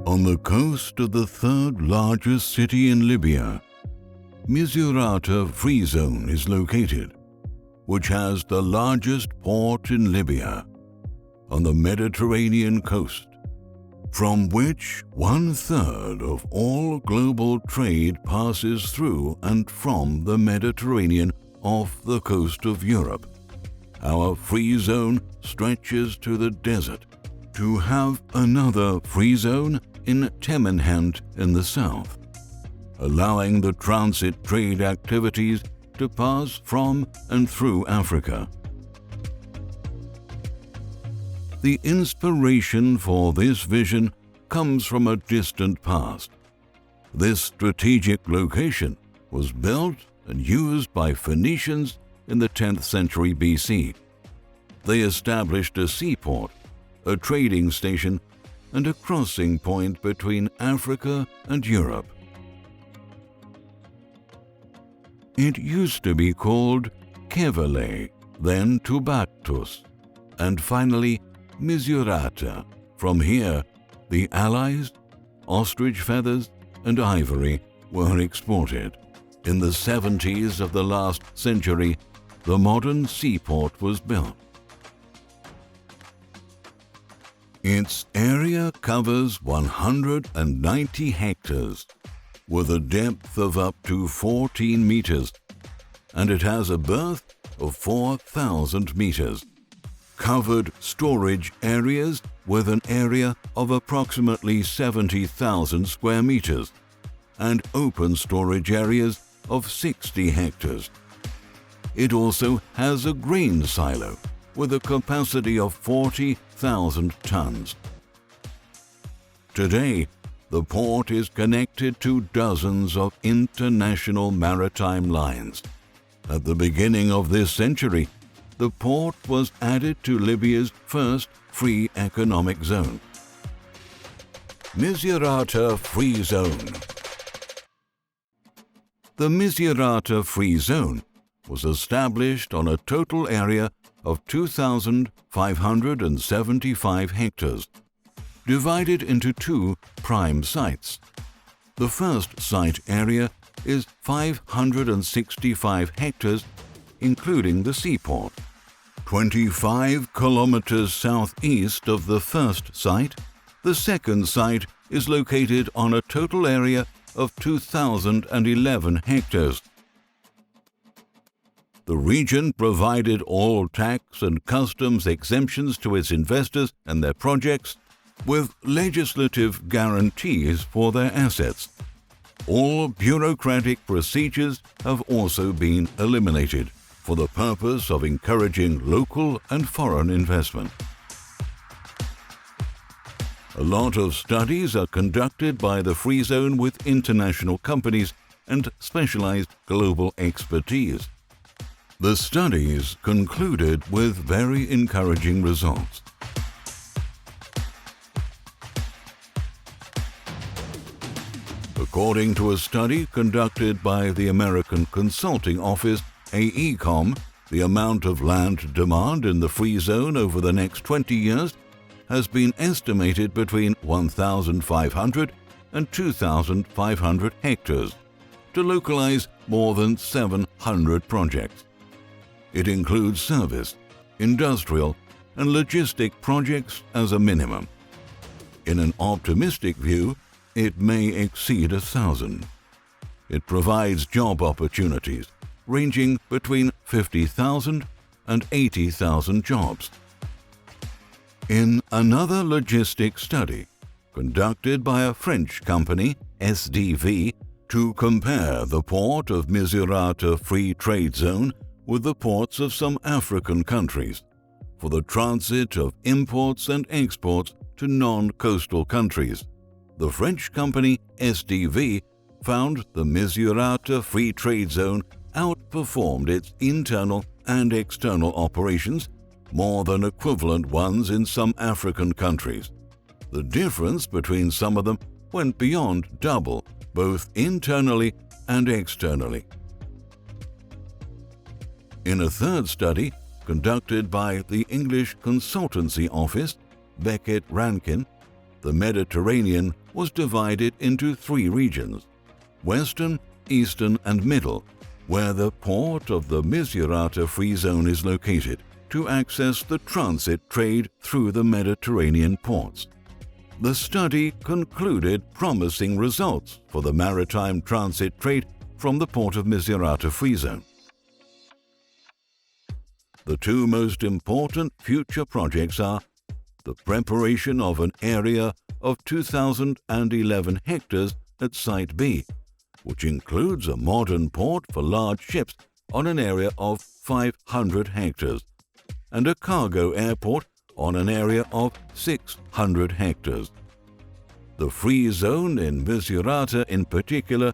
On the coast of the third largest city in Libya, Misurata Free Zone is located, which has the largest port in Libya on the Mediterranean coast, from which 1/3 of all global trade passes through and from the Mediterranean off the coast of Europe. Our free zone stretches to the desert to have another free zone in Temenhand in the south, allowing the transit trade activities to pass from and through Africa. The inspiration for this vision comes from a distant past. This strategic location was built and used by Phoenicians in the 10th century BC. They established a seaport, a trading station, and a crossing point between Africa and Europe. It used to be called Kevele, then Tubatus, and finally Misurata. From here, the Allies, ostrich feathers, and ivory were exported. In the 70s of the last century, the modern seaport was built. Its area covers 190 hectares, with a depth of up to 14 meters, and it has a berth of 4,000 meters. Covered storage areas with an area of approximately 70,000 square meters, and open storage areas of 60 hectares. It also has a grain silo with a capacity of 40,000 tons. Today, the port is connected to dozens of international maritime lines. At the beginning of this century, the port was added to Libya's first free economic zone. Misurata Free Zone. The Misurata Free Zone was established on a total area of 2,575 hectares, divided into two prime sites. The first site area is 565 hectares, including the seaport. 25 kilometers southeast of the first site, the second site is located on a total area of 2,011 hectares. The region provided all tax and customs exemptions to its investors and their projects, with legislative guarantees for their assets. All bureaucratic procedures have also been eliminated for the purpose of encouraging local and foreign investment. A lot of studies are conducted by the Free Zone with international companies and specialized global expertise. The studies concluded with very encouraging results. According to a study conducted by the American consulting office AECOM, the amount of land demand in the Free Zone over the next 20 years has been estimated between 1,500 and 2,500 hectares to localize more than 700 projects. It includes service, industrial, and logistic projects as a minimum. In an optimistic view, it may exceed 1,000. It provides job opportunities ranging between 50,000 and 80,000 jobs. In another logistic study conducted by a French company, SDV, to compare the port of Misurata Free Trade Zone with the ports of some African countries for the transit of imports and exports to non-coastal countries, the French company SDV found the Misurata Free Trade Zone outperformed its internal and external operations more than equivalent ones in some African countries. The difference between some of them went beyond double, both internally and externally. In a third study, conducted by the English consultancy office, Beckett Rankin, the Mediterranean was divided into 3 regions: Western, Eastern and Middle, where the port of the Misurata Free Zone is located, to access the transit trade through the Mediterranean ports. The study concluded promising results for the maritime transit trade from the port of Misurata Free Zone. The 2 most important future projects are the preparation of an area of 2,011 hectares at Site B, which includes a modern port for large ships on an area of 500 hectares, and a cargo airport on an area of 600 hectares. The free zone in Misurata in particular,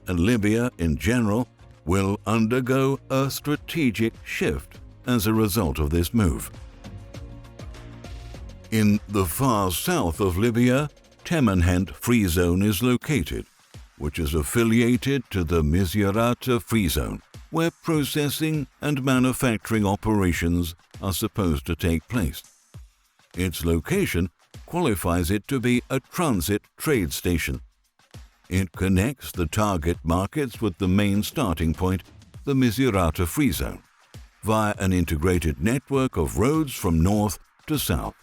and Libya in general, will undergo a strategic shift as a result of this move. In the far south of Libya, Temenhand Free Zone is located, which is affiliated to the Misurata Free Zone, where processing and manufacturing operations are supposed to take place. Its location qualifies it to be a transit trade station. It connects the target markets with the main starting point, the Misurata Free Zone, via an integrated network of roads from north to south.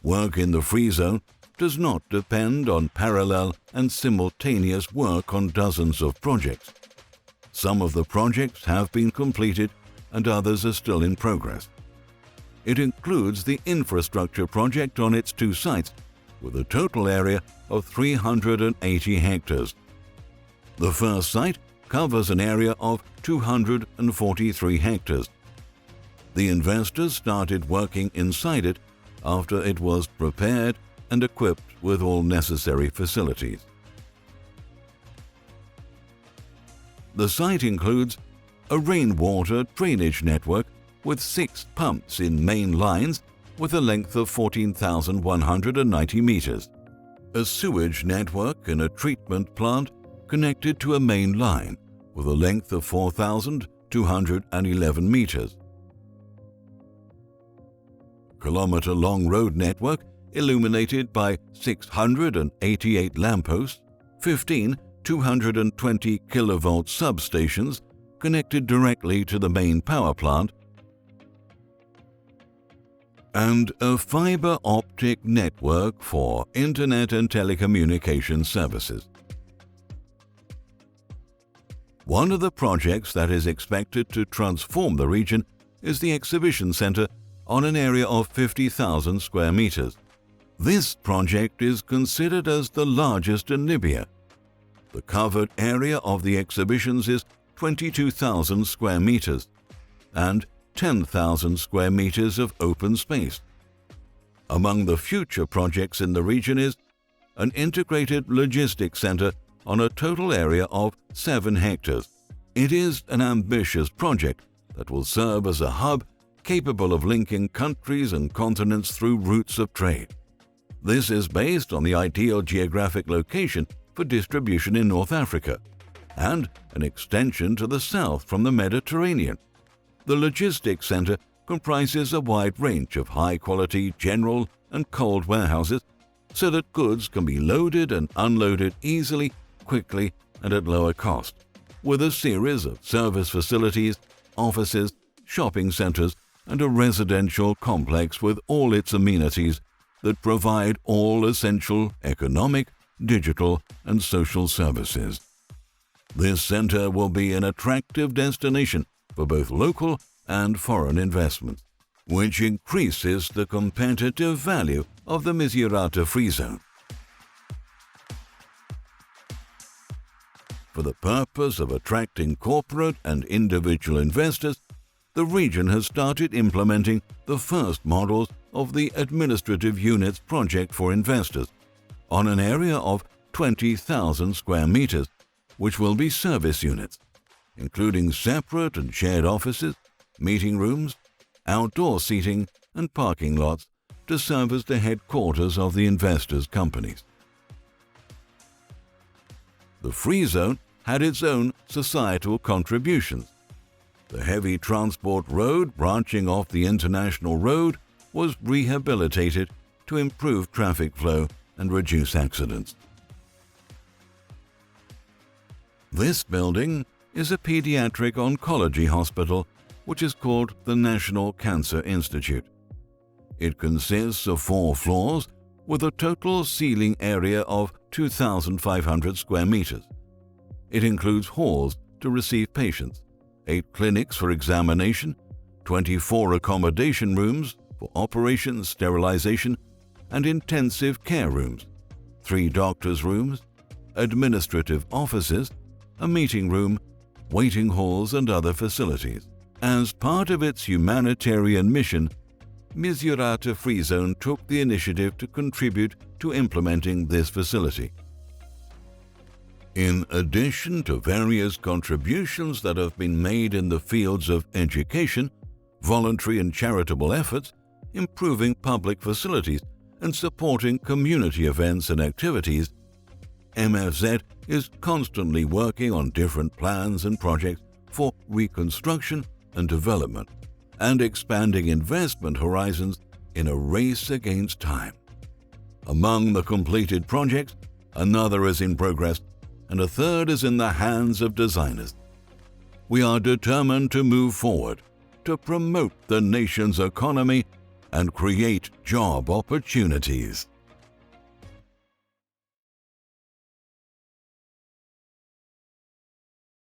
Work in the free zone does not depend on parallel and simultaneous work on dozens of projects. Some of the projects have been completed and others are still in progress. It includes the infrastructure project on its 2 sites, with a total area of 380 hectares. The first site covers an area of 243 hectares. The investors started working inside it after it was prepared and equipped with all necessary facilities. The site includes a rainwater drainage network with 6 pumps in main lines with a length of 14,190 meters, a sewage network and a treatment plant connected to a main line with a length of 4,211 meters, kilometer-long road network illuminated by 688 lampposts, 15 220 kilovolt substations connected directly to the main power plant, and a fiber optic network for internet and telecommunication services. One of the projects that is expected to transform the region is the exhibition center on an area of 50,000 square meters. This project is considered as the largest in Libya. The covered area of the exhibitions is 22,000 square meters and 10,000 square meters of open space. Among the future projects in the region is an integrated logistics center on a total area of 7 hectares. It is an ambitious project that will serve as a hub capable of linking countries and continents through routes of trade. This is based on the ideal geographic location for distribution in North Africa and an extension to the south from the Mediterranean. The logistics center comprises a wide range of high-quality general and cold warehouses so that goods can be loaded and unloaded easily, quickly, and at lower cost, with a series of service facilities, offices, shopping centers, and a residential complex with all its amenities that provide all essential economic, digital, and social services. This center will be an attractive destination for both local and foreign investment, which increases the competitive value of the Misurata Free Zone. For the purpose of attracting corporate and individual investors, the region has started implementing the first models of the Administrative Units Project for Investors on an area of 20,000 square meters, which will be service units, including separate and shared offices, meeting rooms, outdoor seating, and parking lots to serve as the headquarters of the investors' companies. The Free Zone had its own societal contributions. The heavy transport road branching off the international road was rehabilitated to improve traffic flow and reduce accidents. This building is a pediatric oncology hospital which is called the National Cancer Institute. It consists of 4 floors with a total ceiling area of 2,500 square meters. It includes halls to receive patients, 8 clinics for examination, 24 accommodation rooms for operations, sterilization, and intensive care rooms, 3 doctors' rooms, administrative offices, a meeting room, waiting halls, and other facilities. As part of its humanitarian mission, Misurata Free Zone took the initiative to contribute to implementing this facility. In addition to various contributions that have been made in the fields of education, voluntary and charitable efforts, improving public facilities, and supporting community events and activities, MFZ is constantly working on different plans and projects for reconstruction and development, and expanding investment horizons in a race against time. Among the completed projects, another is in progress, and a third is in the hands of designers. We are determined to move forward, to promote the nation's economy and create job opportunities.